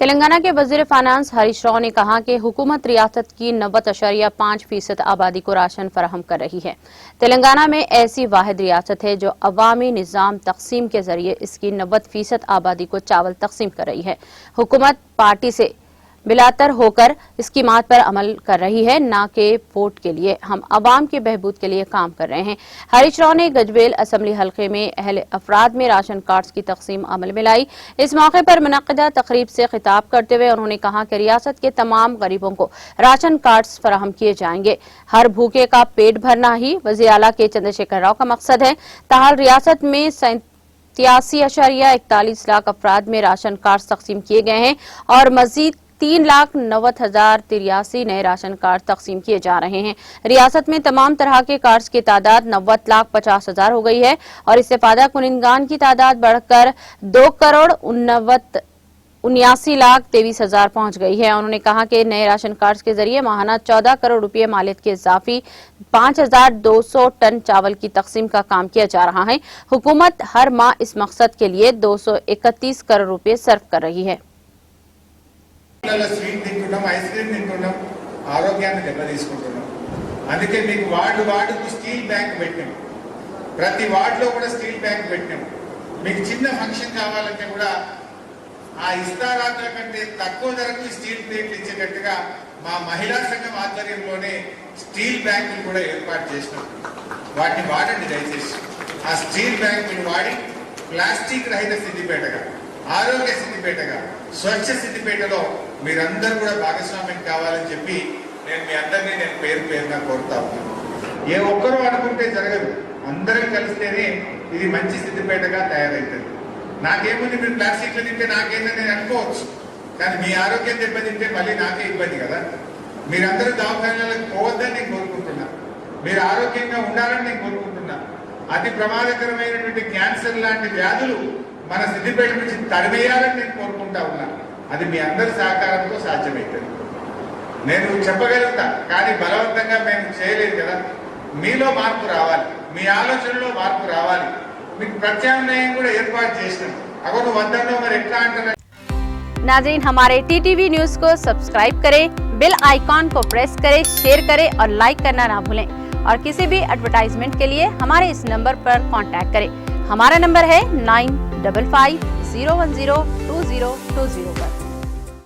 तेलंगाना के वजीर फाइनेंस हरीश राव ने कहा कि हुकूमत रियासत की 90.5% आबादी को राशन फराहम कर रही है। तेलंगाना में ऐसी वाहिद रियासत है जो अवामी निज़ाम तकसीम के जरिए इसकी 90% आबादी को चावल तकसीम कर रही है। हुकूमत पार्टी से बिलातर होकर स्कीमात पर अमल कर रही है, न कि वोट के लिए। हम अवाम के बहबूद के लिए काम कर रहे हैं। हरीश राव ने गजबेल असम्बली हल्के में अहले अफराद में राशन कार्ड्स की तकसीम अमल में लाई। इस मौके पर मुनक्किदा तकरीब से खिताब करते हुए उन्होंने कहा कि रियासत के तमाम गरीबों को राशन कार्ड्स फराहम किए जाएंगे। हर भूखे का पेट भरना ही वज़ीर आला के चंद्रशेखर राव का मकसद है। ताहल रियासत में 87.41 लाख अफराद में राशन कार्ड तकसीम किए गए हैं और मजीद 3,90,083 नए राशन कार्ड तकसीम किए जा रहे हैं। रियासत में तमाम तरह के कार्ड्स की तादाद 90,50,000 हो गई है और इस्तेफादा कुनिंदगान की तादाद बढ़कर 2,79,23,000 पहुंच गई है। उन्होंने कहा कि नए राशन कार्ड्स के जरिए माहाना 14 करोड़ रुपये मालियत के इजाफी 5,200 टन चावल की तकसीम का काम किया जा रहा है। हुकूमत हर माह इस मकसद के लिए 231 करोड़ रुपये सर्व कर रही है। స్వీట్ తింటున్నాం, ఐస్ క్రీమ్ తింటున్నాం, ఆరోగ్యాన్ని దెబ్బతీసుకుంటున్నాం. అందుకే మీకు వార్డుకు స్టీల్ బ్యాంక్ పెట్టాం. ప్రతి వార్డులో కూడా స్టీల్ బ్యాంక్ పెట్టాం. మీకు చిన్న ఫంక్షన్ కావాలంటే కూడా ఆ ఇస్తారాకుల కంటే తక్కువ ధరకు స్టీల్ ప్లేట్లు ఇచ్చేటట్టుగా మా మహిళా సంఘం ఆధ్వర్యంలోనే స్టీల్ బ్యాంకులు కూడా ఏర్పాటు చేసినాం. వాటిని వాడండి దయచేసి. ఆ స్టీల్ బ్యాంకులు వాడి ప్లాస్టిక్ రహిత సిద్దిపేటగా, ఆరోగ్య సిద్దిపేటగా, స్వచ్ఛ సిద్దిపేటలో మీరందరూ కూడా భాగస్వామ్యం కావాలని చెప్పి నేను మీ అందరినీ పేరు పేరుగా కోరుతా ఉన్నాను. ఏ ఒక్కరూ అనుకుంటే జరగదు, అందరం కలిస్తేనే ఇది మంచి సిద్దిపేటగా తయారవుతుంది. నాకేముంది, మీరు ప్లాస్టిక్లు తింటే నాకేందని నేను అనుకోవచ్చు, కానీ మీ ఆరోగ్యం దెబ్బతింటే మళ్ళీ నాకే ఇబ్బంది కదా. మీరందరూ దవాఖానాలకు పోవద్దని నేను కోరుకుంటున్నా, మీరు ఆరోగ్యంగా ఉండాలని నేను కోరుకుంటున్నా. అతి ప్రమాదకరమైనటువంటి క్యాన్సర్ లాంటి వ్యాధులు మన సిద్దిపేట నుంచి తరిమేయాలని నేను కోరుకుంటా ఉన్నా. అది మీ అందరి సహకారంతో సాధ్యమవుతుంది. నేను చెప్పగలుగుతా, కానీ బలవంతంగా మేము చేయలేదు కదా. మీలో మార్పు రావాలి, మీ ఆలోచనలో మార్పు రావాలి. మీకు ప్రత్యామ్నాయం కూడా ఏర్పాటు చేసినాం. అగో నువ్వు వద్దన్నో మరి ఎట్లా అంటారు. नाज़रीन, हमारे टीटीवी न्यूज़ को सब्सक्राइब करें, बेल आइकॉन को प्रेस करें, शेयर करें और लाइक करना ना भूलें। और किसी भी एडवर्टाइजमेंट के लिए हमारे इस नंबर पर कांटेक्ट करें। हमारा नंबर है 9550102020 पर।